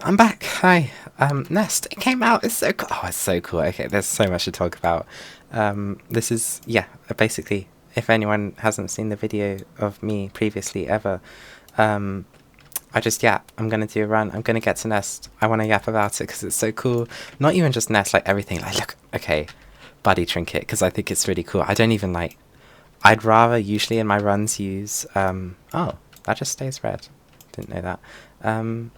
I'm back. Hi. Nest. It came out. It's so cool. Oh, it's so cool. Okay, there's so much to talk about. This is, yeah, basically, if anyone hasn't seen the video of me previously ever, um, I just yap. I'm gonna do a run. I'm gonna get to Nest. I want to yap about it because it's so cool. Not even just Nest, like everything. Like, look, okay, buddy trinket, because I think it's really cool. I don't even like. I'd rather usually in my runs use. Oh, that just stays red. Didn't know that.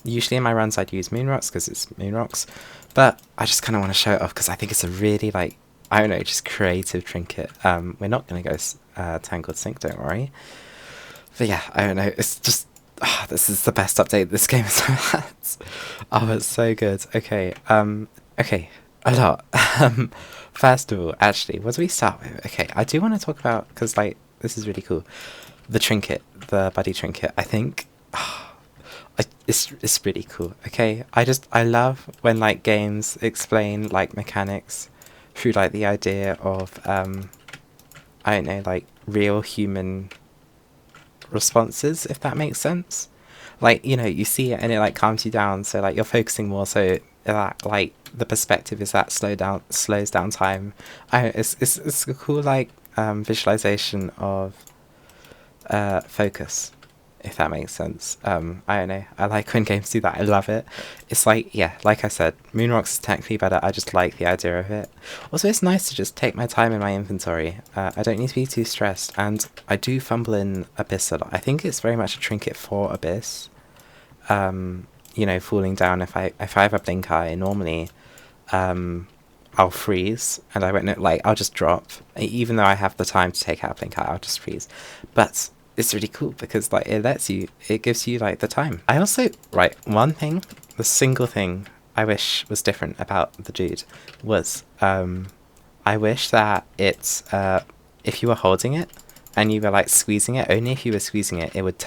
Usually in my runs I'd use moon rocks because it's moon rocks, but I just kind of want to show it off because I think it's a really, like, I don't know, just creative trinket. We're not going to go Tangled Sync, don't worry. But yeah, I don't know, it's just, this is the best update this game has ever had. Oh, it's so good. Okay, okay, a lot. First of all, actually, what do we start with? Okay, I do want to talk about, because, like, this is really cool, the trinket, the buddy trinket. I think it's really cool. Okay, I love when, like, games explain, like, mechanics through, like, the idea of I don't know, like, real human responses, if that makes sense. Like, you know, you see it and it, like, calms you down, so, like, you're focusing more, so that, like, the perspective is that slows down time. It's a cool, like, visualization of focus, if that makes sense. I don't know. I like when games do that. I love it. It's like, yeah, like I said, Moonrocks is technically better. I just like the idea of it. Also, it's nice to just take my time in my inventory. I don't need to be too stressed, and I do fumble in Abyss a lot. I think it's very much a trinket for Abyss. You know, falling down. If I have a blink eye, normally, I'll freeze, and I won't know, like, I'll just drop. Even though I have the time to take out a blink eye, I'll just freeze. But it's really cool because, like, it gives you, like, the time. I also, right, one thing, the single thing I wish was different about the dude was, I wish that it's, if you were holding it and you were, like, squeezing it, only if you were squeezing it, it would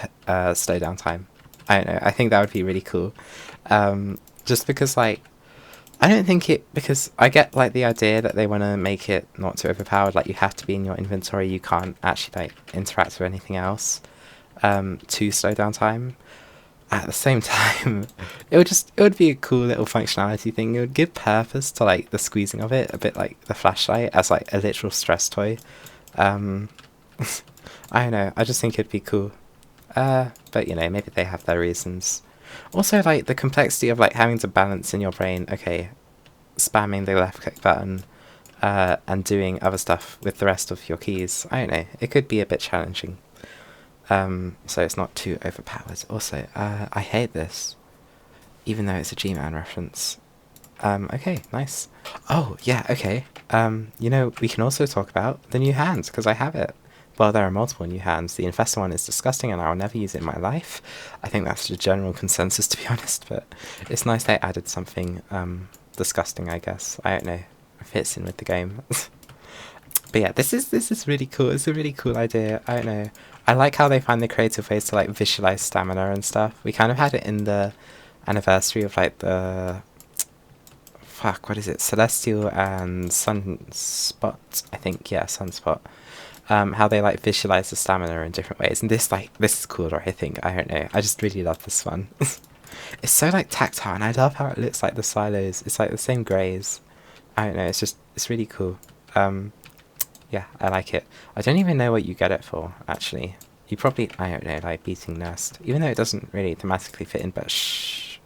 slow down time. I don't know, I think that would be really cool. Just because, like, I don't think because I get, like, the idea that they want to make it not too overpowered, like, you have to be in your inventory, you can't actually, like, interact with anything else, to slow down time. At the same time, it would be a cool little functionality thing. It would give purpose to, like, the squeezing of it, a bit like the flashlight, as, like, a literal stress toy. I don't know, I just think it'd be cool. But, you know, maybe they have their reasons. Also, like, the complexity of, like, having to balance in your brain, okay, spamming the left click button, and doing other stuff with the rest of your keys. I don't know, it could be a bit challenging. So it's not too overpowered. Also, I hate this, even though it's a G-Man reference. Okay, nice. Oh, yeah, okay. You know, we can also talk about the new hands, because I have it. Well, there are multiple new hands. The Infestor one is disgusting and I'll never use it in my life. I think that's the general consensus, to be honest, but it's nice they added something disgusting, I guess. I don't know. It fits in with the game. But yeah, this is really cool. It's a really cool idea. I don't know. I like how they find the creative ways to, like, visualize stamina and stuff. We kind of had it in the anniversary of, like, the... Fuck, what is it? Celestial and Sunspot? I think, yeah, Sunspot. How they, like, visualize the stamina in different ways, and this is cooler, I think. I don't know, I just really love this one. It's so, like, tactile, and I love how it looks like the silos. It's like the same greys. I don't know, it's really cool. Yeah, I like it. I don't even know what you get it for, actually. You probably, I don't know, like, beating Nest, even though it doesn't really thematically fit in, but shh.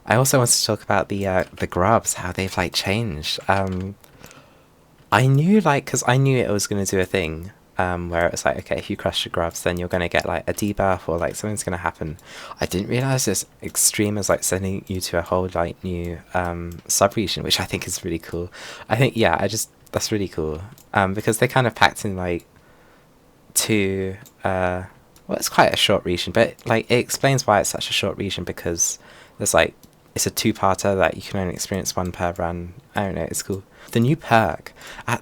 I also want to talk about the grubs, how they've, like, changed. I knew, like, because I knew it was going to do a thing, where it was like, okay, if you crush your grubs, then you're going to get, like, a debuff, or, like, something's going to happen. I didn't realise this extreme as, like, sending you to a whole, like, new sub-region, which I think is really cool. I think, yeah, that's really cool, because they kind of packed in, like, two, well, it's quite a short region, but, like, it explains why it's such a short region, because there's, like, it's a two-parter that you can only experience one per run. I don't know, it's cool. The new perk,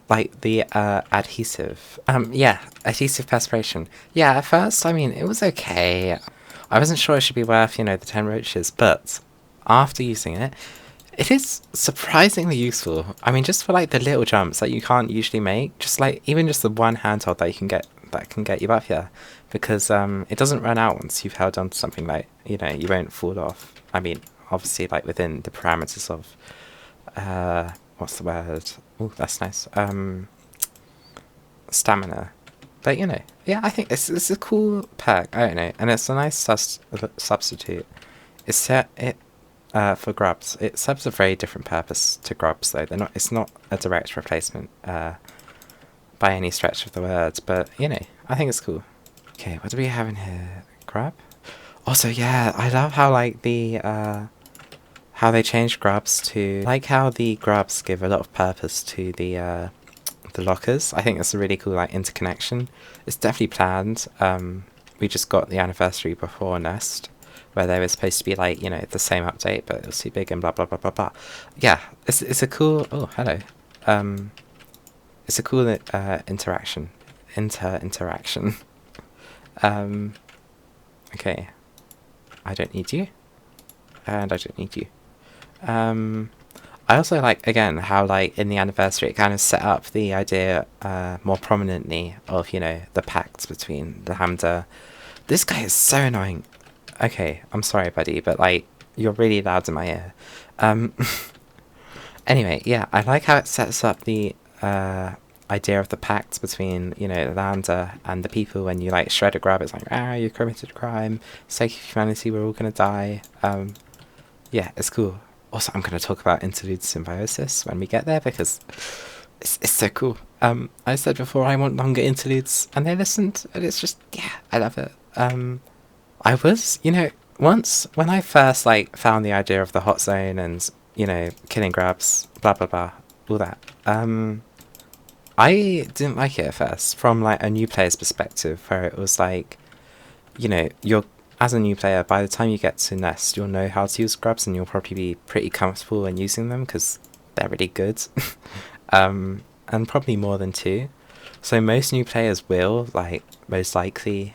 like, the adhesive, yeah, adhesive perspiration. Yeah, at first, I mean, it was okay. I wasn't sure it should be worth, you know, the 10 roaches, but after using it, it is surprisingly useful. I mean, just for, like, the little jumps that you can't usually make, just, like, even just the one handhold that you can get, that can get you up here, because it doesn't run out once you've held on to something, like, you know, you won't fall off. I mean, obviously like within the parameters of what's the word? Oh, that's nice. Stamina. But you know, yeah, I think it's a cool perk. I don't know, and it's a nice substitute. It's set it for grubs. It serves a very different purpose to grubs, though. They're not. It's not a direct replacement by any stretch of the words. But you know, I think it's cool. Okay, what do we have in here? Grub. Also, yeah, I love how like the how they change grubs to like how the grubs give a lot of purpose to the lockers. I think that's a really cool like interconnection. It's definitely planned. We just got the anniversary before Nest, where they were supposed to be like, you know, the same update, but it was too big and blah blah blah blah blah. Yeah, it's a cool. Oh, hello. It's a cool interaction. Interaction. Okay. I don't need you, and I don't need you. I also like, again, how like in the anniversary it kind of set up the idea more prominently of, you know, the pact between Lambda. This guy is so annoying. Okay, I'm sorry, buddy, but like you're really loud in my ear. Anyway, yeah, I like how it sets up the idea of the pact between, you know, Lambda and the people. When you like shred a grab, it's like, you committed a crime, sake of humanity, we're all gonna die. Yeah, it's cool. Also, I'm going to talk about interlude symbiosis when we get there, because it's so cool. I said before I want longer interludes, and they listened, and it's just, yeah, I love it. I was, you know, once when I first like found the idea of the hot zone and, you know, killing grabs, blah blah blah, all that. I didn't like it at first from like a new player's perspective, where it was like, you know, you're as a new player, by the time you get to Nest, you'll know how to use grubs, and you'll probably be pretty comfortable in using them because they're really good. And probably more than two. So most new players will, like, most likely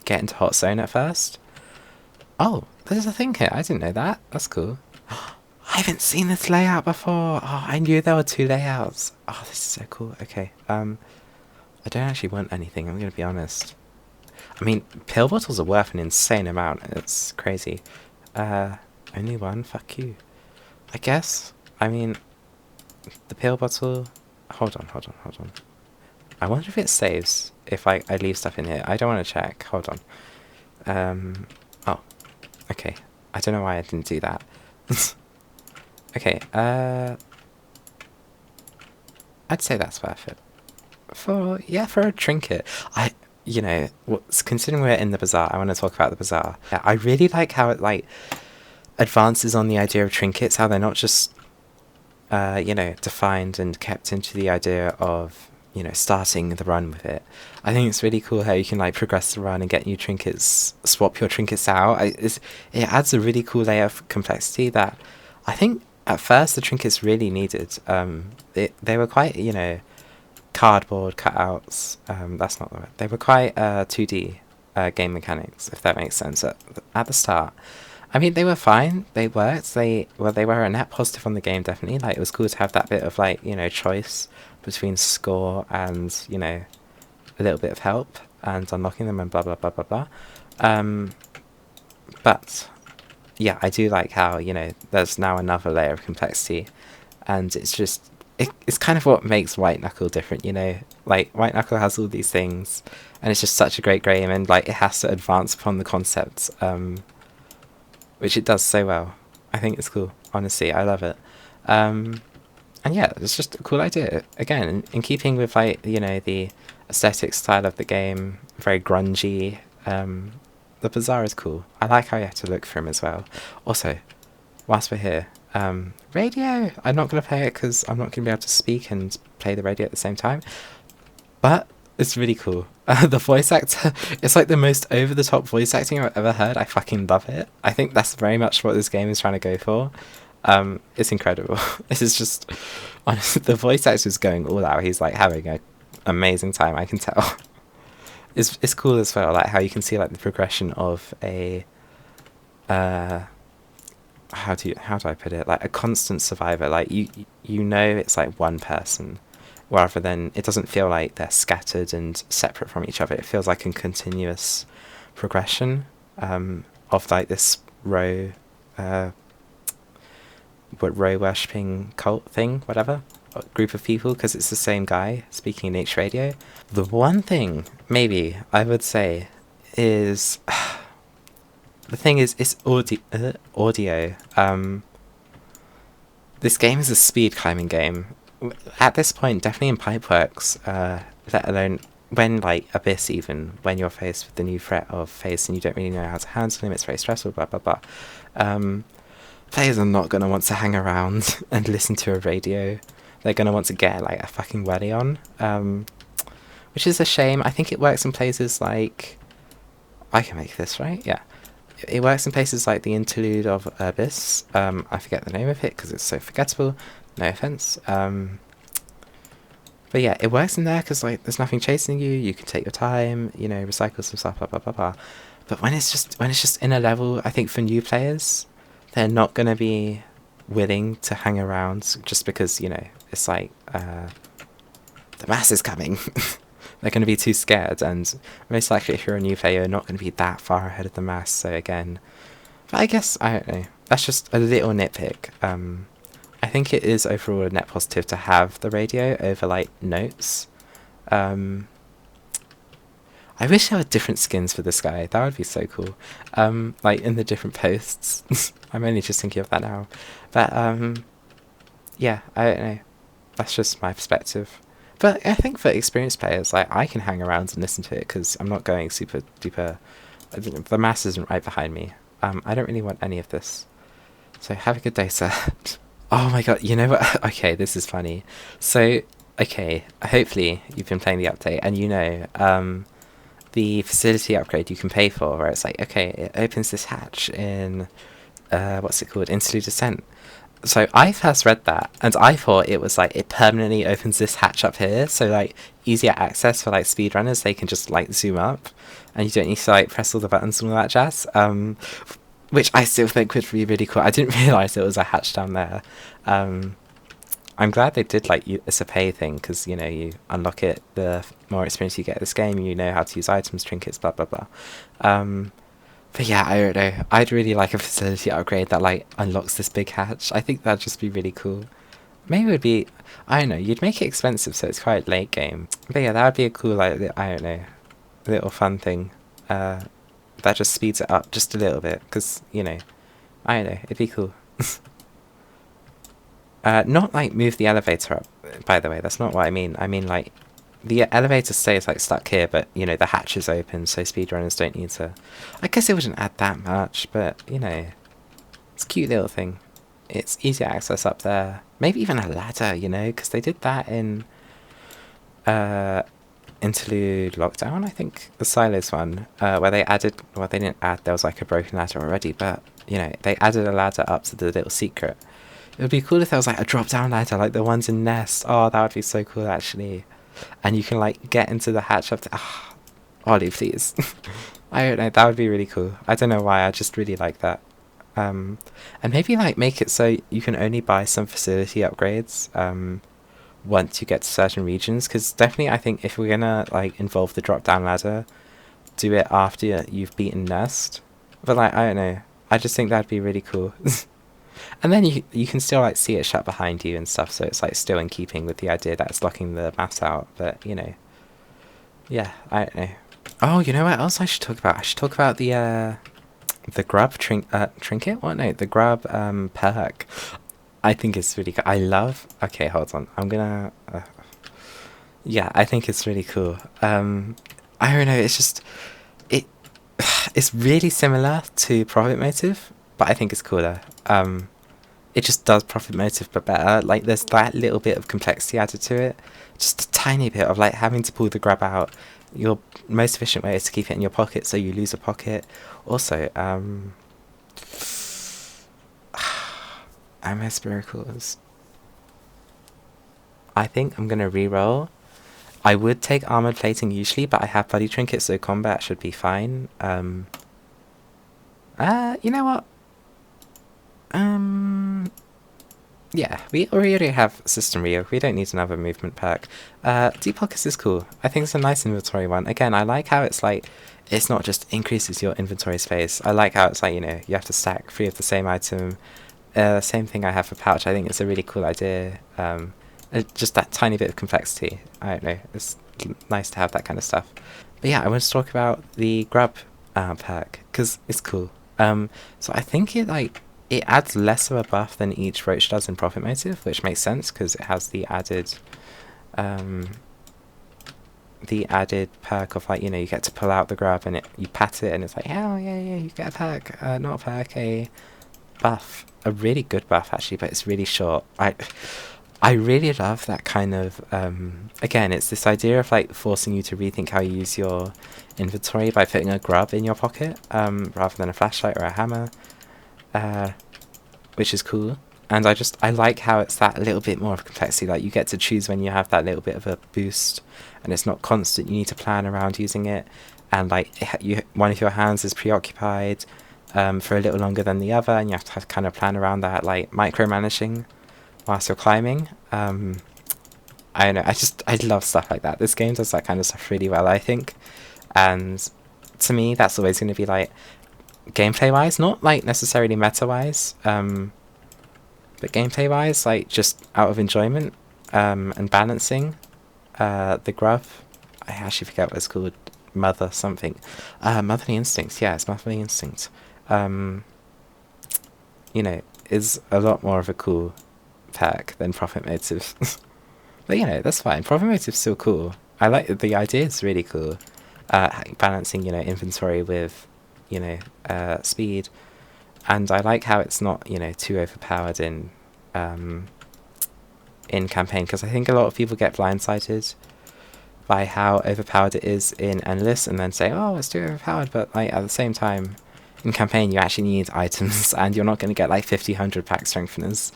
get into Hot Zone at first. Oh, there's a thing here. I didn't know that. That's cool. I haven't seen this layout before. Oh, I knew there were two layouts. Oh, this is so cool. Okay. I don't actually want anything, I'm going to be honest. I mean, pill bottles are worth an insane amount. It's crazy. Only one? Fuck you. I guess. I mean, the pill bottle... Hold on. I wonder if it saves if I leave stuff in here. I don't want to check. Hold on. Oh. Okay. I don't know why I didn't do that. Okay, I'd say that's worth it. For a trinket. You know, considering we're in the bazaar, I want to talk about the bazaar. Yeah, I really like how it, like, advances on the idea of trinkets, how they're not just, you know, defined and kept into the idea of, you know, starting the run with it. I think it's really cool how you can, like, progress the run and get new trinkets, swap your trinkets out. It adds a really cool layer of complexity that I think, at first, the trinkets really needed. They were quite, you know, cardboard cutouts. That's not the word. They were quite 2D game mechanics, if that makes sense. At the start, I mean, they were fine. They worked. They were a net positive on the game, definitely. Like, it was cool to have that bit of, like, you know, choice between score and, you know, a little bit of help and unlocking them and blah blah blah blah blah. But yeah, I do like how, you know, there's now another layer of complexity, and it's just. It's kind of what makes White Knuckle different, you know? Like, White Knuckle has all these things, and it's just such a great game, and, like, it has to advance upon the concept, which it does so well. I think it's cool, honestly, I love it. And yeah, it's just a cool idea. Again, in keeping with, like, you know, the aesthetic style of the game, very grungy, the bazaar is cool. I like how you have to look for him as well. Also, whilst we're here, radio! I'm not going to play it because I'm not going to be able to speak and play the radio at the same time. But it's really cool. The voice actor, it's like the most over-the-top voice acting I've ever heard. I fucking love it. I think that's very much what this game is trying to go for. It's incredible. This is just... Honestly, the voice actor is going all out. He's like having an amazing time, I can tell. It's cool as well, like how you can see like the progression of a... how do I put it? Like a constant survivor. Like you know it's like one person, rather than it doesn't feel like they're scattered and separate from each other. It feels like a continuous progression of like this row row worshipping cult thing, whatever, group of people, because it's the same guy speaking in each radio. The one thing maybe I would say is the thing is it's audio. This game is a speed climbing game. At this point, definitely in Pipeworks, let alone when, like, Abyss even, when you're faced with the new threat of Face and you don't really know how to handle him, it's very stressful, blah, blah, blah. Players are not going to want to hang around and listen to a radio. They're going to want to get, like, a fucking welly on, which is a shame. I think it works in places like... I can make this, right? Yeah. It works in places like the interlude of Abyss. I forget the name of it because it's so forgettable. No offense. But yeah, it works in there because, like, there's nothing chasing you. You can take your time, you know, recycle some stuff, blah blah blah blah. But when it's just in a level, I think for new players, they're not gonna be willing to hang around just because, you know, it's like the mass is coming. They're going to be too scared, and most likely if you're a new player, you're not going to be that far ahead of the mass, so again... But I guess, I don't know, that's just a little nitpick. I think it is overall a net positive to have the radio over, like, notes. I wish there were different skins for this guy, that would be so cool. Like, in the different posts. I'm only just thinking of that now. But, yeah, I don't know. That's just my perspective. But I think for experienced players, like, I can hang around and listen to it because I'm not going super duper... The mass isn't right behind me. I don't really want any of this. So have a good day, sir. Oh my god, you know what? Okay, this is funny. So, okay, hopefully you've been playing the update and you know the facility upgrade you can pay for, where it's like, okay, it opens this hatch in, what's it called? Interlude Descent. So I first read that, and I thought it was like it permanently opens this hatch up here, so like easier access for like speedrunners, they can just like zoom up, and you don't need to like press all the buttons and all that jazz. Which I still think would be really cool. I didn't realise it was a hatch down there. I'm glad they did like it's a pay thing, because you know you unlock it the more experience you get at this game, you know how to use items, trinkets, blah blah blah. But yeah, I don't know. I'd really like a facility upgrade that, like, unlocks this big hatch. I think that'd just be really cool. Maybe it would be... I don't know. You'd make it expensive, so it's quite late game. But yeah, that would be a cool, like, I don't know, little fun thing. That just speeds it up just a little bit. Because, you know, I don't know. It'd be cool. Not, like, move the elevator up, by the way. That's not what I mean. I mean, like... The elevator stays, like, stuck here, but, you know, the hatch is open, so speedrunners don't need to... I guess it wouldn't add that much, but, you know, it's a cute little thing. It's easier access up there. Maybe even a ladder, you know, because they did that in Interlude Lockdown, I think, the Silos one, where they added... Well, they didn't add, there was, like, a broken ladder already, but, you know, they added a ladder up to the little secret. It would be cool if there was, like, a drop-down ladder, like the ones in Nest. Oh, that would be so cool, actually. And you can, like, get into the hatch up to... Ollie, please. I don't know, that would be really cool. I don't know why, I just really like that. And maybe, like, make it so you can only buy some facility upgrades once you get to certain regions. Because definitely, I think if we're gonna, like, involve the drop-down ladder, do it after you've beaten Nest. But, like, I don't know. I just think that'd be really cool. And then you can still, like, see it shut behind you and stuff, so it's, like, still in keeping with the idea that it's locking the mass out, but, you know. Yeah, I don't know. Oh, you know what else I should talk about? I should talk about the grub trinket? What? No, the grub, perk. I think it's really cool. I love... Okay, hold on. I'm gonna... yeah, I think it's really cool. I don't know, it's just... It's really similar to Profit Motive, but I think it's cooler. It just does Profit Motive but better. Like, there's that little bit of complexity added to it. Just a tiny bit of, like, having to pull the grab out. Your most efficient way is to keep it in your pocket so you lose a pocket. Also, Ammo Spiracles. I think I'm going to reroll. I would take Armoured Plating usually, but I have Buddy Trinket, so combat should be fine. You know what? Yeah, we already have System Rio. We don't need another movement perk. Deep Pockets is cool. I think it's a nice inventory one. Again, I like how it's like, it's not just increases your inventory space. I like how it's like, you know, you have to stack 3 of the same item Same thing I have for pouch. I think it's a really cool idea. Just that tiny bit of complexity. I don't know. It's nice to have that kind of stuff. But yeah, I want to talk about the grub perk because it's cool. So I think it adds less of a buff than each roach does in Profit Motive, which makes sense because it has the added perk of like, you get to pull out the grub and you pat it and it's like, hell yeah, you get a perk, not a perk, a buff, a really good buff actually, but it's really short. I really love that kind of, again, it's this idea of like forcing you to rethink how you use your inventory by putting a grub in your pocket, rather than a flashlight or a hammer, which is cool. And I like how it's that little bit more of complexity, like you get to choose when you have that little bit of a boost, and it's not constant, you need to plan around using it, and like one of your hands is preoccupied for a little longer than the other, and you have to kind of plan around that, like micromanaging whilst you're climbing. I don't know, I love stuff like that. This game does that kind of stuff really well, I think, and to me that's always going to be like, gameplay wise, not like necessarily meta wise, but gameplay wise, like just out of enjoyment, and balancing, the grub, I actually forget what it's called, mother something, motherly instincts, yeah, it's motherly instinct, is a lot more of a cool perk than Profit Motive. But that's fine, Profit Motive's still cool. I like the idea, is really cool, balancing, inventory with, speed. And I like how it's not, too overpowered in campaign, because I think a lot of people get blindsided by how overpowered it is in Endless, and then say, oh, it's too overpowered, but like at the same time, in campaign you actually need items, and you're not going to get like 50, 100 pack strengtheners.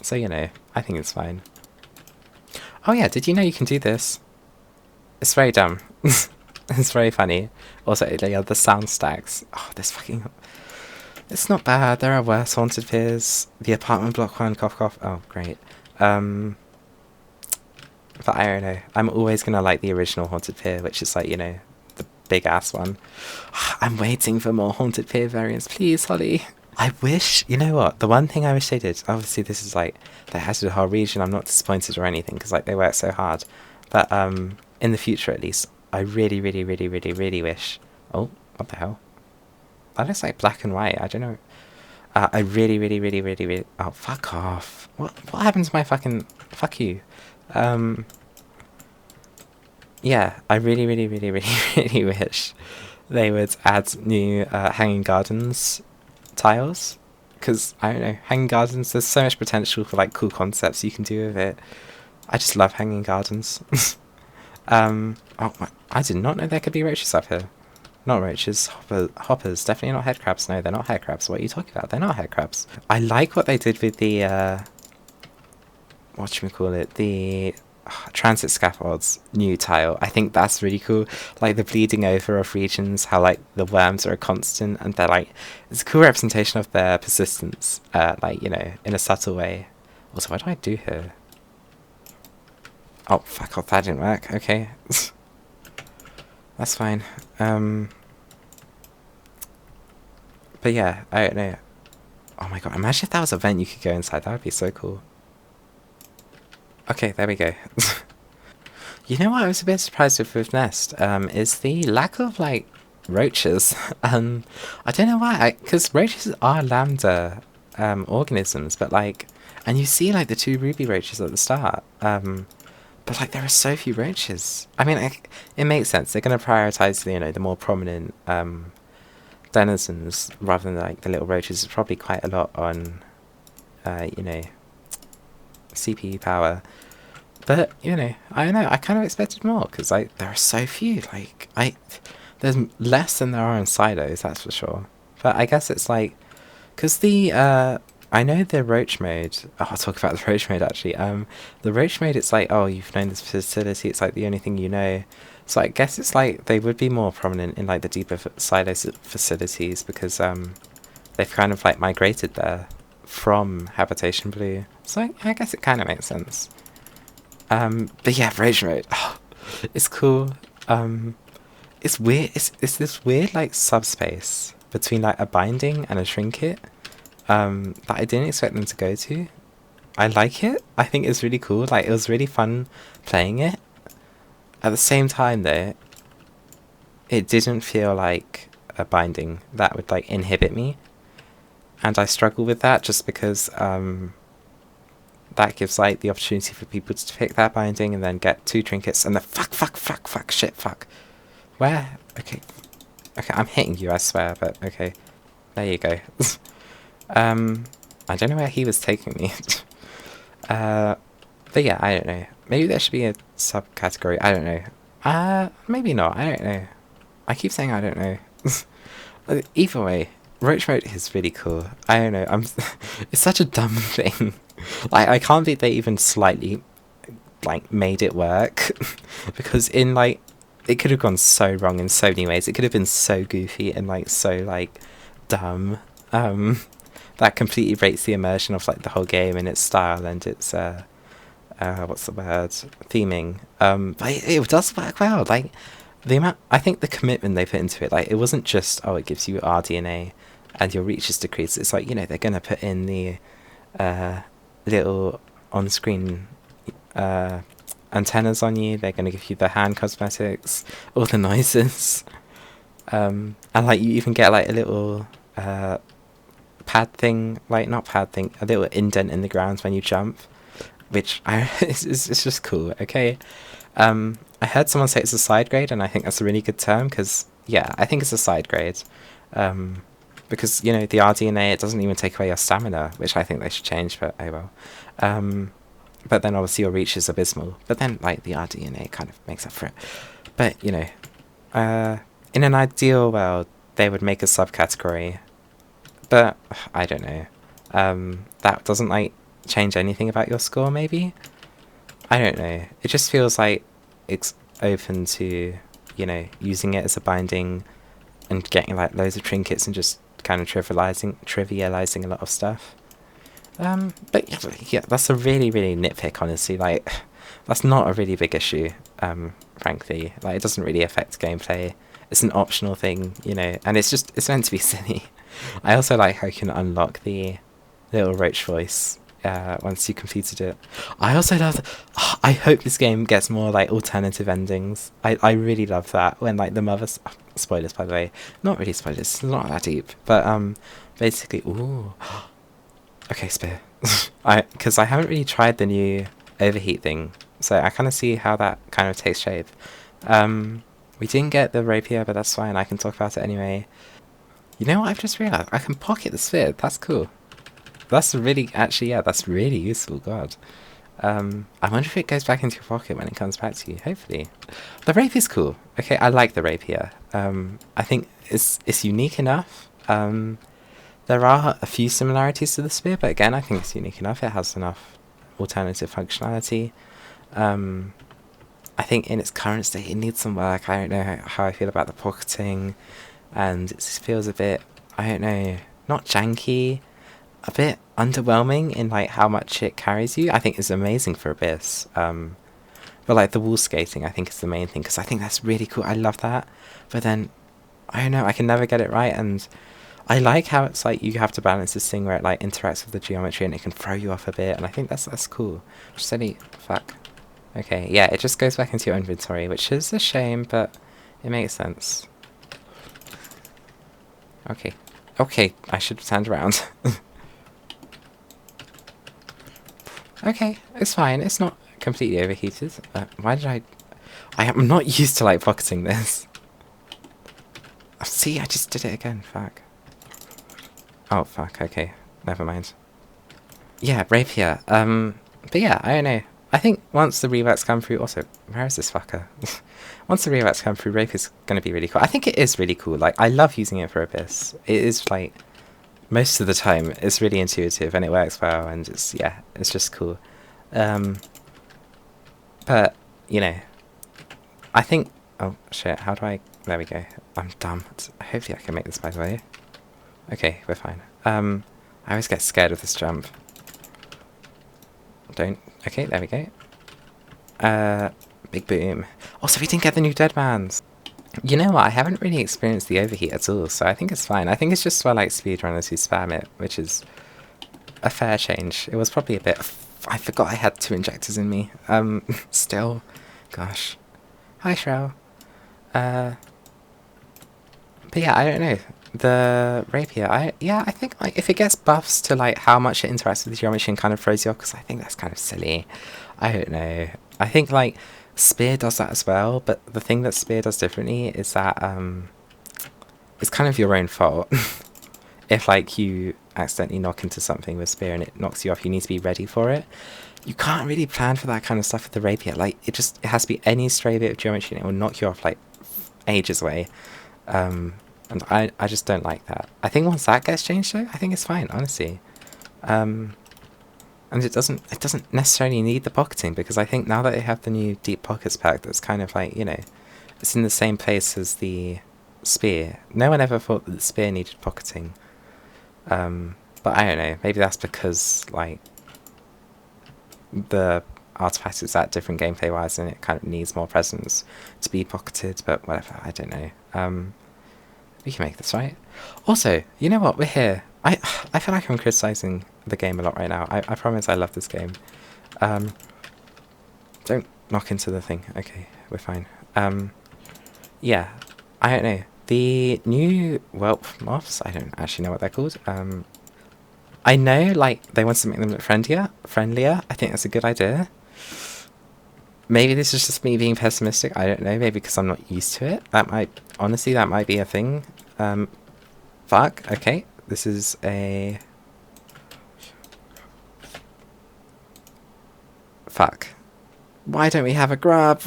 So, I think it's fine. Oh yeah, did you know you can do this? It's very dumb. It's very funny. Also, the sound stacks. Oh, this fucking... It's not bad, there are worse haunted piers. The apartment block one, cough cough. Oh, great. But I don't know. I'm always gonna like the original haunted pier, which is like, the big ass one. I'm waiting for more haunted pier variants, please, Holly. I wish, you know what, the one thing I wish they did, obviously this is like, they had to do the whole region, I'm not disappointed or anything, because like they worked so hard. But in the future at least, I really, really, really, really, really wish... Oh, what the hell? That looks like black and white, I don't know. I really, really, really, really, really... Oh, fuck off. What happened to my fucking... Fuck you. Yeah, I really, really, really, really, really wish they would add new hanging gardens tiles. Because, I don't know, hanging gardens, there's so much potential for like cool concepts you can do with it. I just love hanging gardens. Oh, I did not know there could be roaches up here. Not roaches, hoppers. Definitely not head crabs. No, they're not head crabs. What are you talking about? They're not head crabs. I like what they did with the, whatchamacallit, the transit scaffolds new tile. I think that's really cool. Like the bleeding over of regions, how like the worms are a constant, and they're like, it's a cool representation of their persistence, like, in a subtle way. Also, what do I do here? Oh, fuck off, that didn't work. Okay. That's fine. But yeah, I don't know. Oh my god, imagine if that was a vent you could go inside. That would be so cool. Okay, there we go. You know what I was a bit surprised with Nest, is the lack of, like, roaches. I don't know why, because roaches are lambda organisms, but, like, and you see, like, the 2 ruby roaches at the start, but, like, there are so few roaches. I mean, it makes sense. They're going to prioritize, the more prominent denizens rather than, like, the little roaches. It's probably quite a lot on, CPU power. But, I don't know. I kind of expected more because, like, there are so few. Like, there's less than there are in silos, that's for sure. But I guess it's, like, because I know the roach mode. Oh, I'll talk about the roach mode actually. The roach mode, it's like, oh, you've known this facility. It's like the only thing you know. So I guess it's like they would be more prominent in like the deeper silo facilities because they've kind of like migrated there from Habitation Blue. So I guess it kind of makes sense. But yeah, roach mode. Oh, it's cool. It's weird. It's this weird like subspace between like a binding and a trinket. that I didn't expect them to go to. I like it. I think it's really cool. Like, it was really fun playing it. At the same time, though, it didn't feel like a binding that would, like, inhibit me. And I struggle with that just because, that gives, like, the opportunity for people to pick that binding and then get 2 trinkets and then fuck. Where? Okay. Okay, I'm hitting you, I swear, but okay. There you go. I don't know where he was taking me. But yeah, I don't know. Maybe there should be a subcategory. I don't know. Maybe not. I don't know. I keep saying I don't know. Either way, Roach Mode is really cool. I don't know. It's such a dumb thing. Like, I can't believe they even slightly, like, made it work. Because in, like, it could have gone so wrong in so many ways. It could have been so goofy and, like, so, like, dumb. That completely breaks the immersion of, like, the whole game and its style and its, what's the word? Theming. But it does work well. Like, the amount, I think the commitment they put into it, like, it wasn't just, oh, it gives you RDNA and your reach is decreased. It's like, you know, they're going to put in the, little on-screen, antennas on you. They're going to give you the hand cosmetics, all the noises. And, like, you even get, like, a little, pad thing, like, not pad thing, a little indent in the ground when you jump, which it's just cool, okay? I heard someone say it's a side grade, and I think that's a really good term, because, yeah, I think it's a side grade. Because, you know, the RDNA, it doesn't even take away your stamina, which I think they should change, but oh well. But then obviously your reach is abysmal, but then, like, the RDNA kind of makes up for it. But, you know, in an ideal world, they would make a subcategory, but I don't know. That doesn't, like, change anything about your score, maybe? I don't know. It just feels like it's open to, you know, using it as a binding and getting, like, loads of trinkets and just kind of trivializing a lot of stuff. But yeah, that's a really, really nitpick, honestly. Like, that's not a really big issue, frankly. Like, it doesn't really affect gameplay. It's an optional thing, you know, and it's meant to be silly. I also like how you can unlock the little roach voice once you completed it. I also love I hope this game gets more, like, alternative endings. I really love that when, like, the mother's spoilers, by the way. Not really spoilers, it's not that deep. But basically, ooh. Okay, spear. Because I haven't really tried the new overheat thing, so I kind of see how that kind of takes shape. We didn't get the rapier, but that's fine, I can talk about it anyway. You know what I've just realised? I can pocket the sphere, that's cool. That's really, actually, yeah, that's really useful, god. I wonder if it goes back into your pocket when it comes back to you, hopefully. The rapier's cool. Okay, I like the rapier. I think it's unique enough. There are a few similarities to the spear, but again, I think it's unique enough. It has enough alternative functionality. I think in its current state, it needs some work. I don't know how I feel about the pocketing, and it feels a bit, I don't know, not janky, a bit underwhelming in, like, how much it carries you. I think it's amazing for Abyss. But, like, the wall skating, I think, is the main thing, because I think that's really cool. I love that. But then, I don't know, I can never get it right, and I like how it's, like, you have to balance this thing where it, like, interacts with the geometry and it can throw you off a bit, and I think that's cool. Just any, fuck. Okay, yeah, it just goes back into your inventory, which is a shame, but it makes sense. Okay. Okay, I should have turned around. Okay, it's fine. It's not completely overheated. Why did I am not used to, like, pocketing this. See, I just did it again. Fuck. Oh, fuck. Okay. Never mind. Yeah, rapier. But yeah, I don't know. I think once the reworks come through... Also, where is this fucker? Once the reworks come through, rapier's going to be really cool. I think it is really cool. Like, I love using it for Abyss. It is, like... Most of the time, it's really intuitive and it works well, and it's, yeah, it's just cool. But, you know, I think... Oh, shit, how do I... There we go. I'm dumb. Hopefully I can make this, by the way. Okay, we're fine. I always get scared of this jump. Don't... Okay, there we go. Big boom. Also, we didn't get the new Dead Mans! You know what? I haven't really experienced the overheat at all, so I think it's fine. I think it's just for like speedrunners who spam it, which is a fair change. It was probably a bit. I forgot I had 2 injectors in me. Still, gosh. Hi, Shrow. Uh, but yeah, I don't know. The rapier, I think like if it gets buffs to like how much it interacts with the geometry and kind of throws you off, because I think that's kind of silly. I don't know. I think like spear does that as well, but the thing that spear does differently is that it's kind of your own fault. If like you accidentally knock into something with spear and it knocks you off, you need to be ready for it. You can't really plan for that kind of stuff with the rapier. Like it has to be any stray bit of geometry and it will knock you off like ages away. And I just don't like that. I think once that gets changed though, I think it's fine, honestly. And it doesn't necessarily need the pocketing, because I think now that they have the new Deep Pockets pack that's kind of like, you know, it's in the same place as the spear. No one ever thought that the spear needed pocketing. But I don't know, maybe that's because like the artifact is that different gameplay wise and it kind of needs more presence to be pocketed, but whatever, I don't know. We can make this, right? Also, you know what, we're here. I feel like I'm criticizing the game a lot right now. I promise I love this game. Don't knock into the thing. Okay, we're fine. Yeah, I don't know. The new whelp moths, I don't actually know what they're called. I know, like, they want to make them look friendlier. I think that's a good idea. Maybe this is just me being pessimistic. I don't know. Maybe because I'm not used to it. Honestly, that might be a thing. Fuck. Okay. This is a... Fuck. Why don't we have a grub?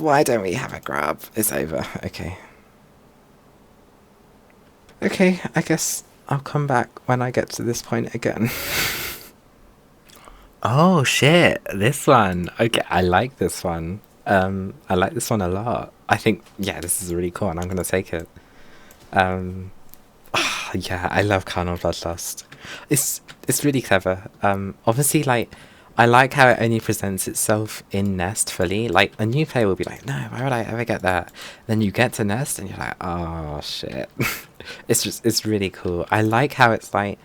It's over. Okay. Okay, I guess I'll come back when I get to this point again. Oh shit, this one. Okay, I like this one. I like this one a lot. I think, yeah, this is really cool and I'm gonna take it. Yeah, I love Carnal Bloodlust. It's really clever. Obviously, like, I like how it only presents itself in Nest fully. Like, a new player will be like, no, why would I ever get that? Then you get to Nest and you're like, oh shit. It's really cool. I like how it's like,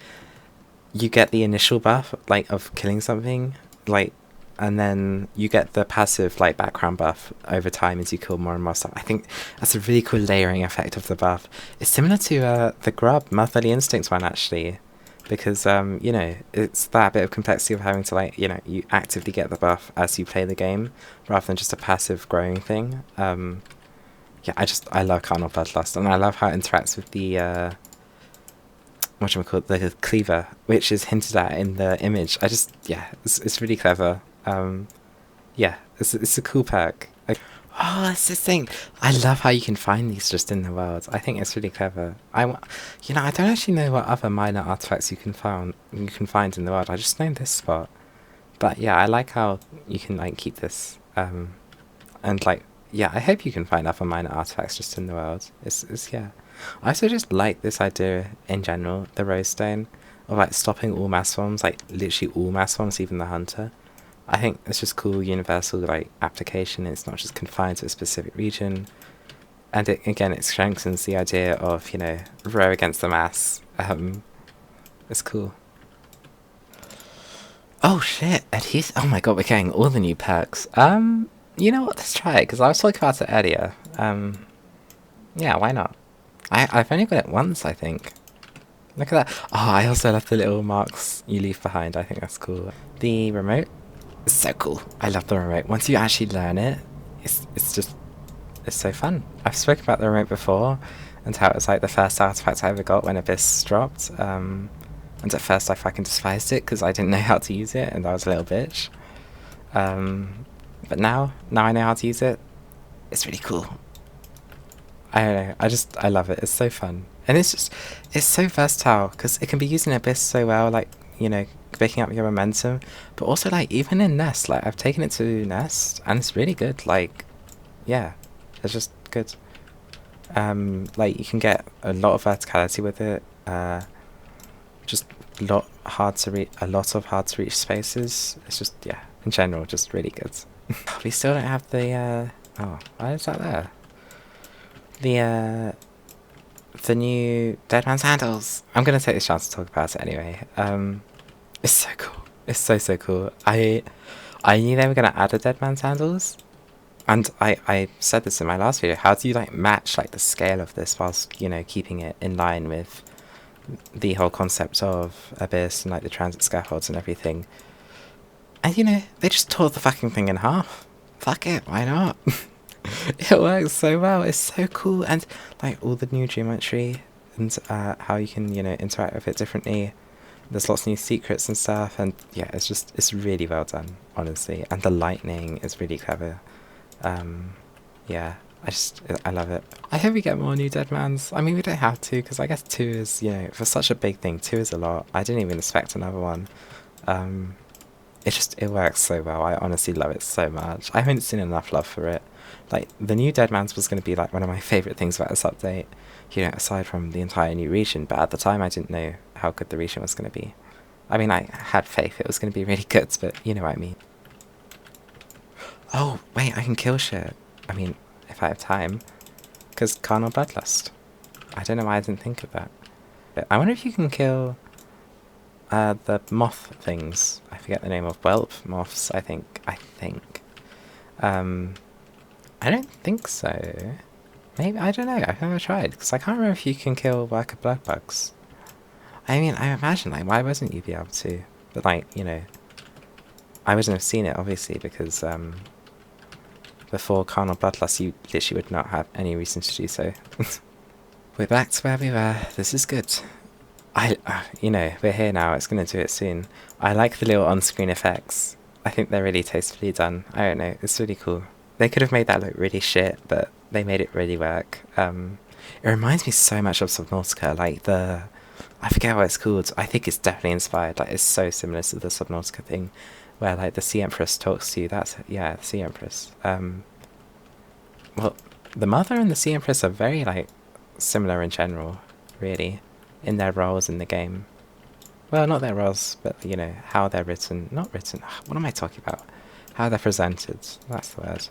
you get the initial buff, like, of killing something, like, and then you get the passive, like, background buff over time as you kill more and more stuff. I think that's a really cool layering effect of the buff. It's similar to the Grub Motherly Instincts one, actually, because, you know, it's that bit of complexity of having to, like, you know, you actively get the buff as you play the game, rather than just a passive growing thing. Yeah, I love Carnal Bloodlust, and I love how it interacts with the, the cleaver, which is hinted at in the image. Yeah, it's really clever. Yeah, it's a cool perk. Like, oh, that's the thing. I love how you can find these just in the world. I think it's really clever. I don't actually know what other minor artifacts you can find in the world. I just know this spot. But yeah, I like how you can like keep this. And like, yeah, I hope you can find other minor artifacts just in the world. It's yeah. I also just like this idea in general, the Rose Stone, of like stopping all mass forms, like literally all mass forms, even the Hunter. I think it's just cool, universal like application. It's not just confined to a specific region, and it strengthens the idea of, you know, row against the mass. It's cool. Oh shit, adhesive. Oh my god, we're getting all the new perks. You know what? Let's try it, because I was talking about it earlier. Yeah, why not? I've only got it once, I think. Look at that. Oh, I also love the little marks you leave behind. I think that's cool. The remote is so cool. I love the remote. Once you actually learn it, it's so fun. I've spoken about the remote before, and how it was like the first artifact I ever got when Abyss dropped. And at first I fucking despised it because I didn't know how to use it, and I was a little bitch. But now I know how to use it. It's really cool. I don't know, I love it. It's so fun. And it's so versatile, because it can be used in Abyss so well, like, you know, picking up your momentum, but also, like, even in Nest, like, I've taken it to Nest, and it's really good, like, yeah, it's just good. Like, you can get a lot of verticality with it, just a lot of hard to reach spaces. It's just, yeah, in general, just really good. We still don't have the, oh, why is that there? The new Dead Man's Handles. I'm gonna take this chance to talk about it anyway. It's so cool. It's so cool. I knew they were gonna add a Dead Man's Handles, and I said this in my last video. How do you like match like the scale of this whilst, you know, keeping it in line with the whole concept of Abyss and like the transit scaffolds and everything? And you know, they just tore the fucking thing in half. Fuck it, why not? It works so well. It's so cool, and like all the new geometry and how you can, you know, interact with it differently. There's lots of new secrets and stuff, and yeah, it's really well done, honestly. And the lightning is really clever. Yeah, I love it. I hope we get more new Deadmans. I mean, we don't have to, because I guess 2 is, you know, for such a big thing, 2 is a lot. I didn't even expect another one. It works so well. I honestly love it so much. I haven't seen enough love for it. Like, the new Deadmans was going to be like one of my favourite things about this update, you know, aside from the entire new region, but at the time I didn't know how good the region was going to be. I mean, I had faith it was going to be really good, but you know what I mean. Oh, wait, I can kill shit. I mean, if I have time. Because carnal bloodlust. I don't know why I didn't think of that. But I wonder if you can kill the moth things. I forget the name of whelp moths, I think. I don't think so. Maybe, I don't know, I've never tried. Because I can't remember if you can kill worker blood bugs. I mean, I imagine, like, why wasn't you be able to? But, like, you know, I wouldn't have seen it, obviously, because, before carnal bloodlust, you literally would not have any reason to do so. We're back to where we were. This is good. You know, we're here now. It's going to do it soon. I like the little on-screen effects. I think they're really tastefully done. I don't know. It's really cool. They could have made that look really shit, but they made it really work. It reminds me so much of Subnautica. Like I forget what it's called. I think it's definitely inspired. Like, it's so similar to the Subnautica thing, where like the Sea Empress talks to you. Yeah, the Sea Empress. Well, the Mother and the Sea Empress are very like similar in general, really, in their roles in the game. Well, not their roles, but you know how they're written. Not written. What am I talking about? How they're presented. That's the word.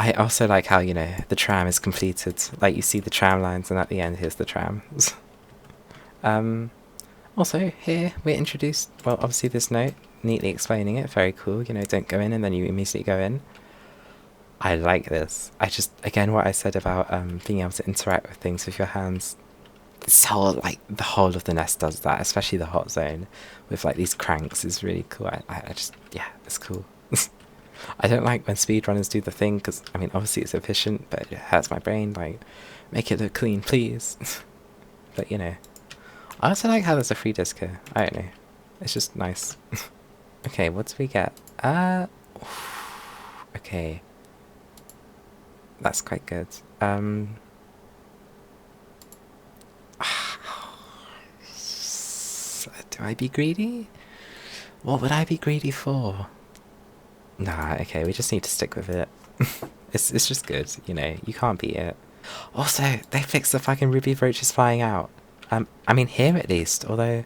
I also like how, you know, the tram is completed. Like, you see the tram lines, and at the end, here's the trams. Also, here, we're introduced, well, obviously this note, neatly explaining it, very cool, you know, don't go in, and then you immediately go in. I like this. Again, what I said about being able to interact with things with your hands, like, the whole of the nest does that, especially the hot zone, with, like, these cranks is really cool. Yeah, it's cool. I don't like when speedrunners do the thing, because, I mean, obviously it's efficient, but it hurts my brain, like, make it look clean, please. But, you know. I also like how there's a free disc here. I don't know. It's just nice. Okay, what do we get? Okay. That's quite good. Do I be greedy? What would I be greedy for? Nah, okay, we just need to stick with it. It's just good, you know, you can't beat it. Also, they fixed the fucking ruby brooches flying out. I mean, here at least, although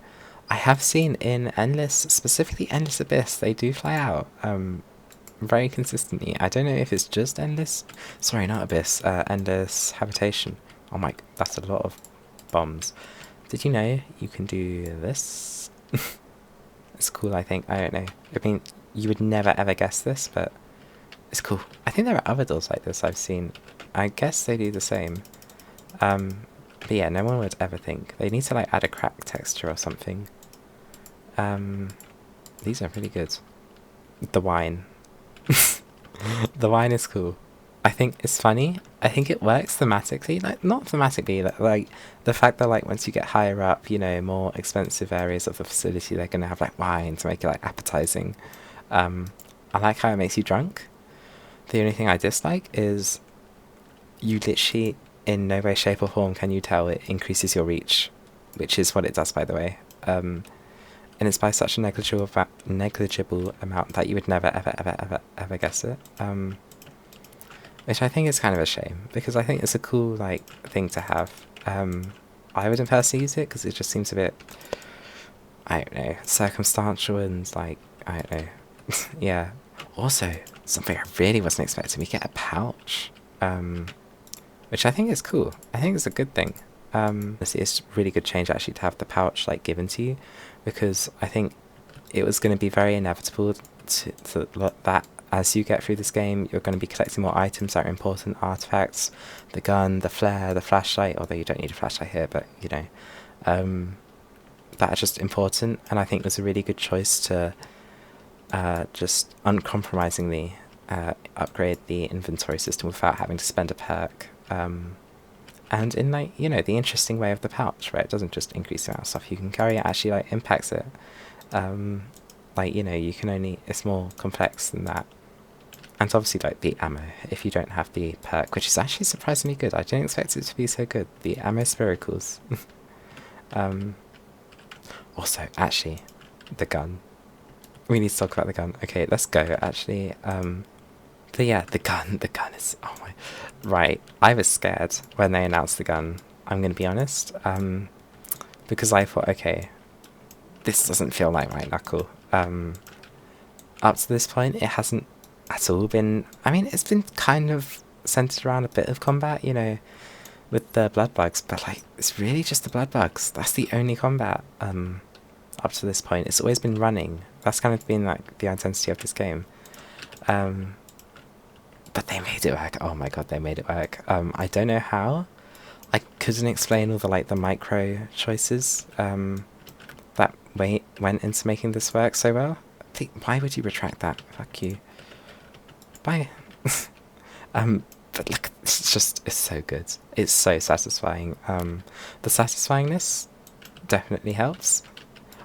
I have seen in Endless, specifically Endless Abyss, they do fly out, very consistently. I don't know if it's just Endless, sorry, not Abyss, Endless Habitation. Oh my, that's a lot of bombs. Did you know you can do this? It's cool, I think, I don't know. I mean, you would never ever guess this, but it's cool. I think there are other doors like this I've seen. I guess they do the same. But yeah, no one would ever think. They need to like add a crack texture or something. These are really good. The wine. The wine is cool. I think it's funny. I think it works thematically. Like, not thematically, like the fact that like once you get higher up, you know, more expensive areas of the facility, they're gonna have like wine to make it like appetizing. I like how it makes you drunk. The only thing I dislike is you literally, in no way, shape or form can you tell it increases your reach, which is what it does, by the way. And it's by such a negligible amount that you would never, ever guess it. Which I think is kind of a shame, because I think it's a cool, like, thing to have. I wouldn't personally use it, because it just seems a bit, I don't know, circumstantial and, like, I don't know. Yeah. Also, something I really wasn't expecting, we get a pouch. which I think is cool. I think it's a good thing. It's a really good change actually to have the pouch like given to you, because I think it was going to be very inevitable that as you get through this game, you're going to be collecting more items that are important, artifacts, the gun, the flare, the flashlight, although you don't need a flashlight here, but you know, that are just important, and I think it was a really good choice to just uncompromisingly upgrade the inventory system without having to spend a perk. And in like, you know, the interesting way of the pouch, right? It doesn't just increase the amount of stuff you can carry, it actually like impacts it. Like, you know, you can only, it's more complex than that. And obviously like the ammo, if you don't have the perk, which is actually surprisingly good. I didn't expect it to be so good. The ammo spiracles. Also, actually, the gun. We need to talk about the gun. Okay, let's go, actually. But yeah, the gun is, oh my, right, I was scared when they announced the gun, I'm gonna be honest, because I thought, okay, this doesn't feel like White Knuckle. Up to this point, it hasn't at all been, I mean, it's been kind of centered around a bit of combat, you know, with the blood bugs, but like, it's really just the blood bugs. That's the only combat, up to this point. It's always been running. That's kind of been like the identity of this game. But they made it work. Oh my god, they made it work. I don't know how. I couldn't explain all the like the micro choices that went into making this work so well. Why would you retract that? Fuck you. Bye. But look, it's so good. It's so satisfying. The satisfyingness definitely helps.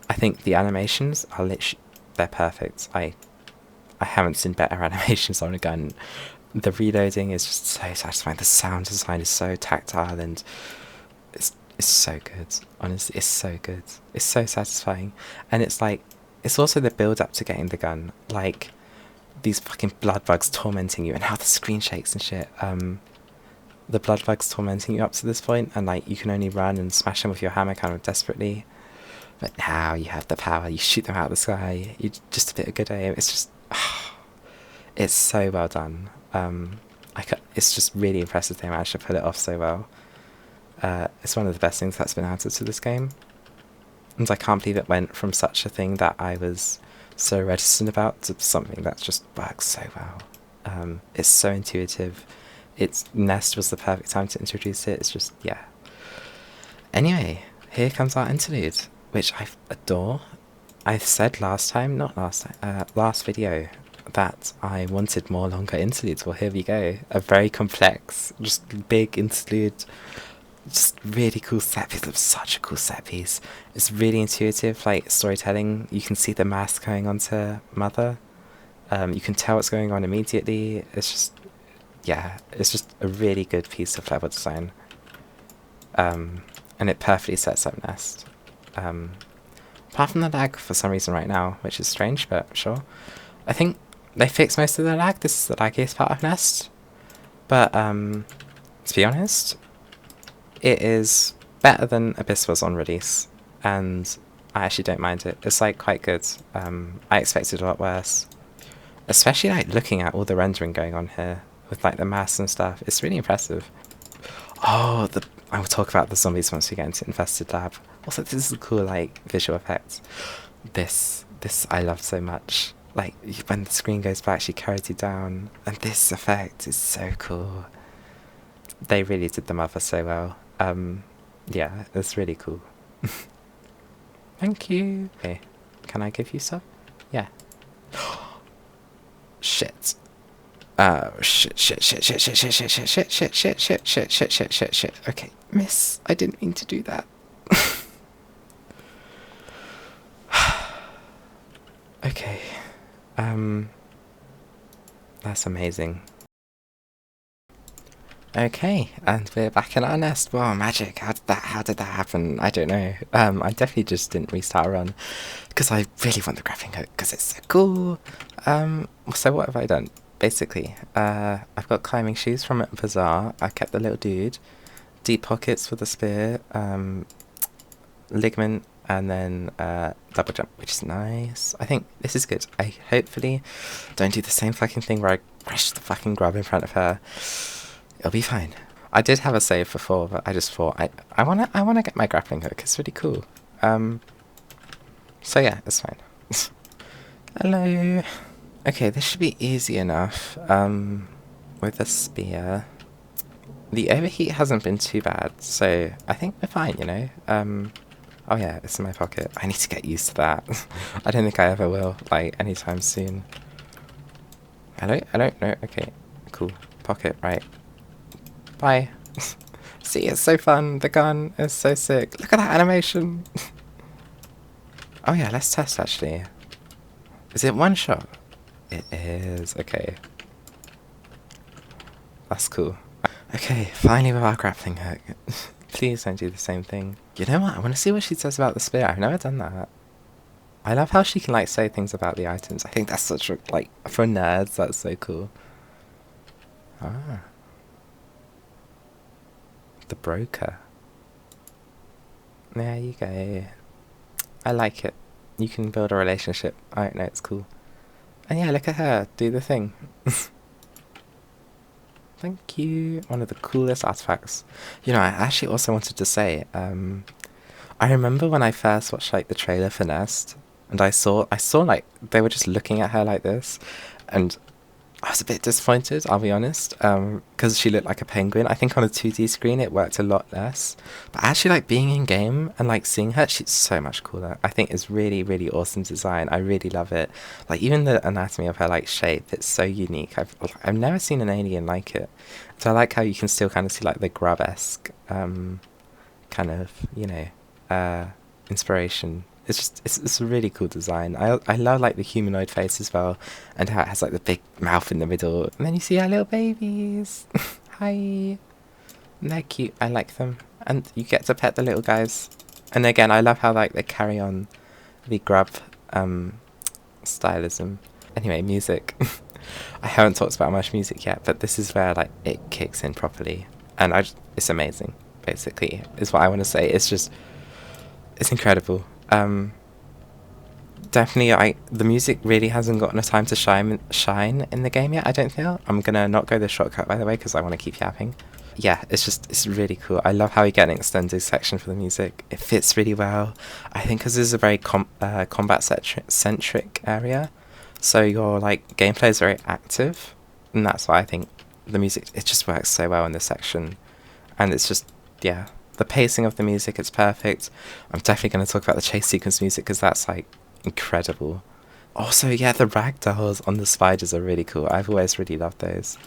I think the animations are literally, they're perfect. I haven't seen better animations on a gun. The reloading is just so satisfying. The sound design is so tactile, and it's so good. Honestly, it's so good. It's so satisfying. And it's like, it's also the build up to getting the gun. Like, these fucking blood bugs tormenting you, and how the screen shakes and shit. The blood bugs tormenting you up to this point, and like, you can only run and smash them with your hammer kind of desperately. But now you have the power, you shoot them out of the sky, you just a bit of good aim. It's just, it's so well done. It's just really impressive they managed to pull it off so well. It's one of the best things that's been added to this game. And I can't believe it went from such a thing that I was so reticent about to something that just works so well. It's so intuitive. Nest was the perfect time to introduce it. It's just, yeah. Anyway, here comes our interlude, which I adore. I said last video, that I wanted more longer interludes. Well, here we go. A very complex, just big interlude. Just really cool set piece. It's such a cool set piece. It's really intuitive, like storytelling. You can see the mask going onto Mother. You can tell what's going on immediately. It's just, yeah, it's just a really good piece of level design. And it perfectly sets up Nest. Apart from the lag for some reason right now, which is strange, but sure. I think they fixed most of the lag. This is the laggiest part of Nest. But, to be honest, it is better than Abyss was on release, and I actually don't mind it. It's like quite good. I expected a lot worse. Especially like looking at all the rendering going on here with like the masks and stuff. It's really impressive. Oh, I will talk about the zombies once we get into Infested Lab. Also, this is a cool like visual effect. This I love so much. Like when the screen goes back, she carries you down, and this effect is so cool. They really did the Mother so well. Yeah, it's really cool. Thank you. Okay, can I give you some? Yeah. Shit. Oh, shit. Okay, miss, I didn't mean to do that. Okay. That's amazing. Okay, and we're back in our nest. Wow, magic. How did that happen? I don't know. I definitely just didn't restart a run because I really want the grappling hook because it's so cool. So what have I done? Basically, I've got climbing shoes from a bazaar. I kept the little dude. Deep pockets for the spear. Ligament, and then double jump, which is nice. I think this is good. I hopefully don't do the same fucking thing where I crush the fucking grub in front of her. It'll be fine. I did have a save before, but I just thought I wanna get my grappling hook. It's really cool. So yeah, it's fine. Hello. Okay, this should be easy enough. With a spear. The overheat hasn't been too bad, so I think we're fine, you know? Oh yeah, it's in my pocket. I need to get used to that. I don't think I ever will, like, anytime soon. Hello? No, okay. Cool. Pocket, right. Bye. See, it's so fun. The gun is so sick. Look at that animation. Oh yeah, let's test actually. Is it one shot? It is. Okay. That's cool. Okay, finally with our grappling hook. Please don't do the same thing. You know what? I want to see what she says about the spear. I've never done that. I love how she can like say things about the items. I think that's such a, like, for nerds, that's so cool. Ah. The broker. There you go. I like it. You can build a relationship. I don't know, it's cool. And yeah, look at her. Do the thing. Thank you. One of the coolest artifacts. You know, I actually also wanted to say, I remember when I first watched like the trailer for Nest, and I saw like they were just looking at her like this, and I was a bit disappointed, I'll be honest, because she looked like a penguin. I think on a 2D screen it worked a lot less, but actually like being in game and like seeing her, she's so much cooler. I think it's really, really awesome design. I really love it. Like even the anatomy of her like shape, it's so unique. I've never seen an alien like it. So I like how you can still kind of see like the grub-esque kind of, you know, inspiration. It's a really cool design. I love like the humanoid face as well, and how it has like the big mouth in the middle, and then you see our little babies. Hi, and they're cute. I like them, and you get to pet the little guys. And again, I love how like they carry on the grub stylism. Anyway, music. I haven't talked about much music yet, but this is where like it kicks in properly, and it's amazing. Basically, is what I want to say. It's incredible. Definitely, the music really hasn't gotten a time to shine in the game yet, I don't feel. I'm gonna not go the shortcut, by the way, because I want to keep yapping. Yeah, it's really cool. I love how you get an extended section for the music. It fits really well. I think because this is a very combat-centric area, so your, like, gameplay is very active, and that's why I think the music, it just works so well in this section. And it's just, yeah. The pacing of the music, it's perfect. I'm definitely going to talk about the chase sequence music because that's like incredible. Also, yeah, the ragdolls on the spiders are really cool. I've always really loved those.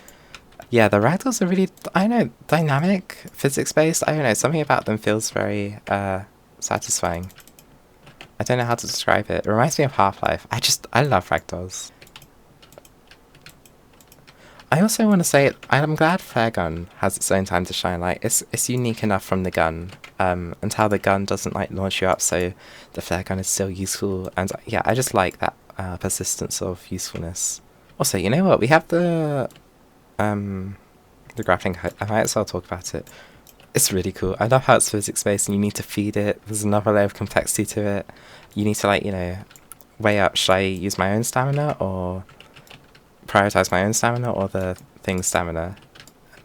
Yeah, the ragdolls are really, I don't know, dynamic, physics-based. I don't know, something about them feels very satisfying. I don't know how to describe it. It reminds me of Half-Life. I love ragdolls. I also want to say, I'm glad Flare Gun has its own time to shine. Like, it's unique enough from the gun, and how the gun doesn't like launch you up, so the Flare Gun is still useful. And yeah, I just like that persistence of usefulness. Also, you know what? We have the grappling hook. I might as well talk about it. It's really cool. I love how it's physics-based, and you need to feed it. There's another layer of complexity to it. You need to, like, you know, weigh up, should I use my own stamina, or prioritize my own stamina, or the thing's stamina?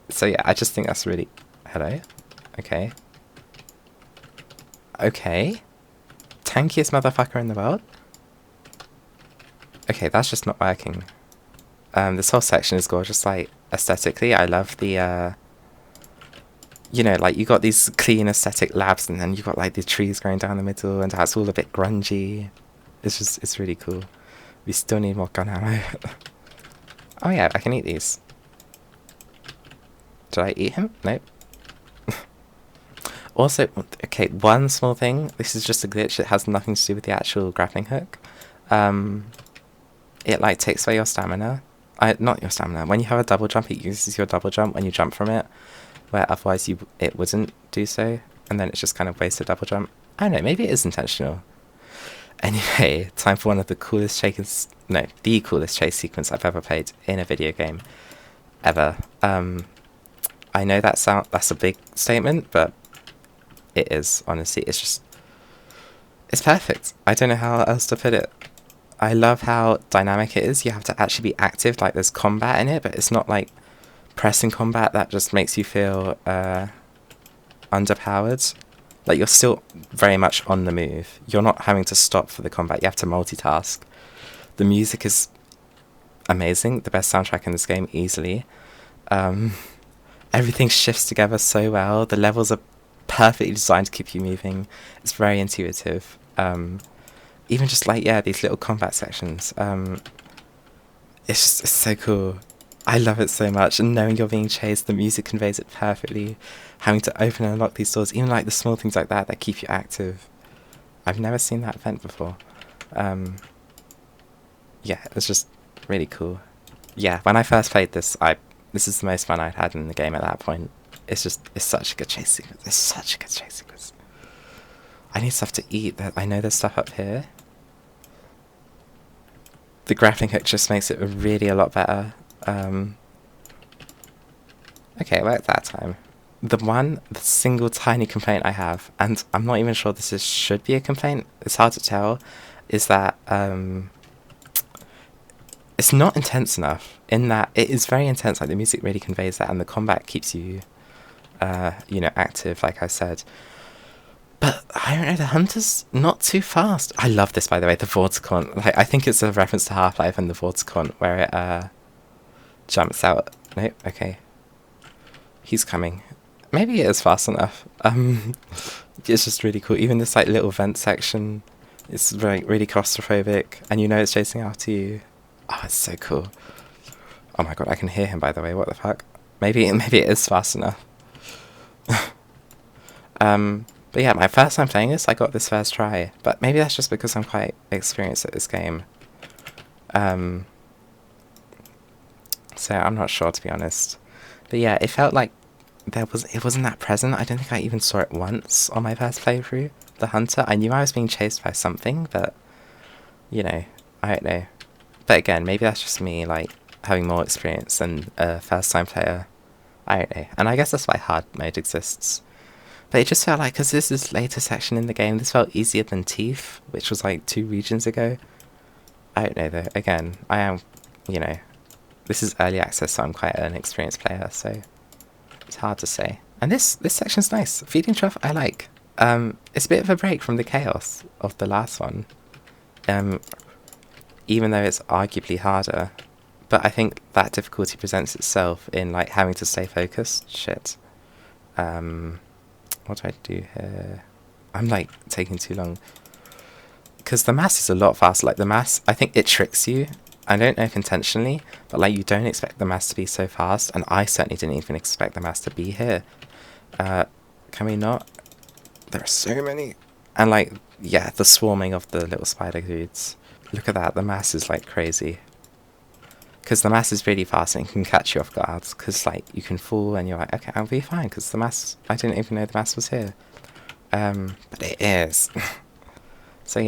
So yeah, I just think that's really... Hello? Okay. Okay. Tankiest motherfucker in the world? Okay, that's just not working. This whole section is gorgeous, like, aesthetically. I love the, you know, like, you got these clean aesthetic labs, and then you got, like, the trees going down the middle, and that's all a bit grungy. It's really cool. We still need more gun ammo. Oh yeah, I can eat these. Did I eat him? Nope. Also, okay, one small thing. This is just a glitch. It has nothing to do with the actual grappling hook. It, like, takes away your stamina. Not your stamina. When you have a double jump, it uses your double jump when you jump from it, where otherwise it wouldn't do so, and then it's just kind of wasted double jump. I don't know, maybe it is intentional. Anyway, time for one of the coolest the coolest chase sequence I've ever played in a video game ever. I know that's a big statement, but it is, honestly. It's perfect. I don't know how else to put it. I love how dynamic it is. You have to actually be active, like there's combat in it, but it's not like pressing combat that just makes you feel underpowered. Like, you're still very much on the move. You're not having to stop for the combat. You have to multitask. The music is amazing. The best soundtrack in this game, easily. Everything shifts together so well. The levels are perfectly designed to keep you moving. It's very intuitive. Even just like, yeah, these little combat sections. It's so cool. I love it so much. And knowing you're being chased, the music conveys it perfectly. Having to open and unlock these doors, even like the small things like that keep you active. I've never seen that event before. Yeah, it's just really cool. Yeah, when I first played this, this is the most fun I'd had in the game at that point. It's such a good chase sequence. It's such a good chase sequence. I need stuff to eat. I know there's stuff up here. The grappling hook just makes it really a lot better. Okay, it worked that time. The single tiny complaint I have, and I'm not even sure this should be a complaint, it's hard to tell, is that it's not intense enough, in that it is very intense, like the music really conveys that, and the combat keeps you, active, like I said. But, I don't know, the hunter's not too fast. I love this, by the way, the Vorticon. Like, I think it's a reference to Half-Life and the Vorticon, where it, jumps out. Nope, okay. He's coming. Maybe it is fast enough. It's just really cool. Even this, like, little vent section, it's really claustrophobic, and you know it's chasing after you. Oh, it's so cool. Oh my god, I can hear him, by the way, what the fuck? Maybe it is fast enough. But yeah, my first time playing this, I got this first try. But maybe that's just because I'm quite experienced at this game. So I'm not sure, to be honest. But yeah, it felt like it wasn't that present. I don't think I even saw it once on my first playthrough. The hunter, I knew I was being chased by something, but, you know, I don't know. But again, maybe that's just me, like, having more experience than a first-time player. I don't know. And I guess that's why hard mode exists. But it just felt like, because this is later section in the game, this felt easier than Teeth, which was like 2 regions ago. I don't know though. Again, I am, this is early access, so I'm quite an experienced player, so it's hard to say. And this section's nice. Feeding Trough, I like. It's a bit of a break from the chaos of the last one. Even though it's arguably harder. But I think that difficulty presents itself in, like, having to stay focused. Shit. What do I do here? I'm, like, taking too long. Because the mass is a lot faster. Like, the mass, I think it tricks you. I don't know if intentionally, but, like, you don't expect the mass to be so fast. And I certainly didn't even expect the mass to be here. Can we not? There are so many. And, like, yeah, the swarming of the little spider dudes. Look at that. The mass is, like, crazy. Because the mass is really fast and it can catch you off guard. Because, like, you can fall and you're like, okay, I'll be fine. Because the mass, I didn't even know the mass was here. But it is. So,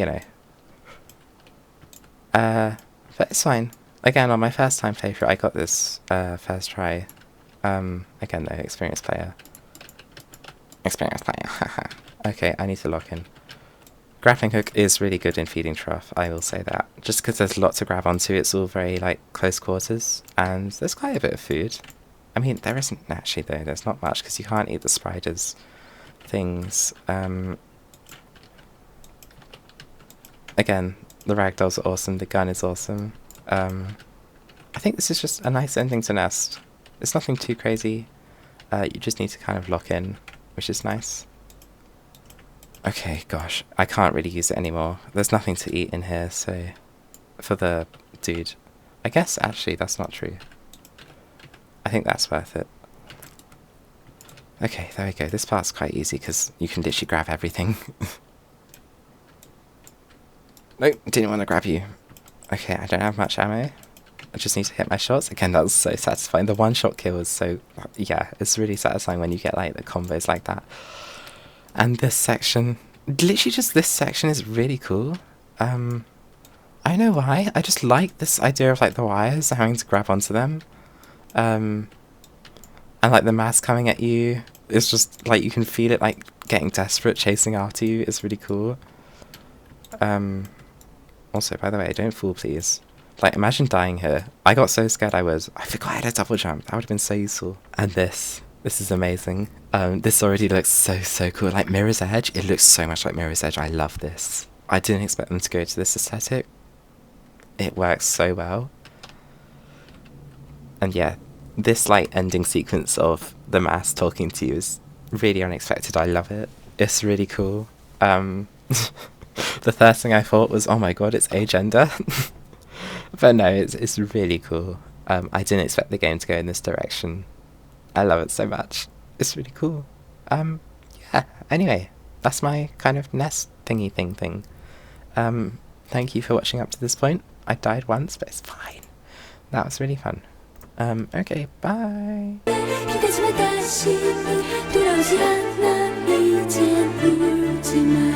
but it's fine. Again, on my first time playthrough, I got this first try. Again, though, experienced player. Experienced player. Okay, I need to lock in. Grappling hook is really good in Feeding Trough, I will say that. Just because there's a lot to grab onto, it's all very, like, close quarters, and there's quite a bit of food. I mean, there isn't actually, though, there's not much, because you can't eat the spiders' things. Again, the ragdolls are awesome, the gun is awesome. I think this is just a nice ending to Nest. It's nothing too crazy, you just need to kind of lock in, which is nice. Okay, gosh, I can't really use it anymore. There's nothing to eat in here, so... For the dude. I guess, actually, that's not true. I think that's worth it. Okay, there we go. This part's quite easy, because you can literally grab everything. Nope, didn't want to grab you. Okay, I don't have much ammo. I just need to hit my shots. Again, that was so satisfying. The one-shot kill is so... Yeah, it's really satisfying when you get, like, the combos like that. And this section, literally just this section is really cool. I don't know why, I just like this idea of, like, the wires, having to grab onto them. And, like, the mass coming at you, it's just, like, you can feel it, like, getting desperate, chasing after you, it's really cool. Also, by the way, don't fall, please. Like, imagine dying here. I got so scared I forgot I had a double jump. That would have been so useful. And this is amazing. This already looks so cool. Like Mirror's Edge, it looks so much like Mirror's Edge. I love this. I didn't expect them to go to this aesthetic. It works so well. And yeah, this like ending sequence of the mask talking to you is really unexpected. I love it. It's really cool. The first thing I thought was, oh my god, it's agender. But no, it's really cool. I didn't expect the game to go in this direction. I love it so much. It's really cool. Yeah, anyway, that's my kind of nest thingy thing. Thank you for watching up to this point. I died once, but it's fine. That was really fun. Okay, bye. 이때쯤에 다시 돌아오지 않아 이젠 울지마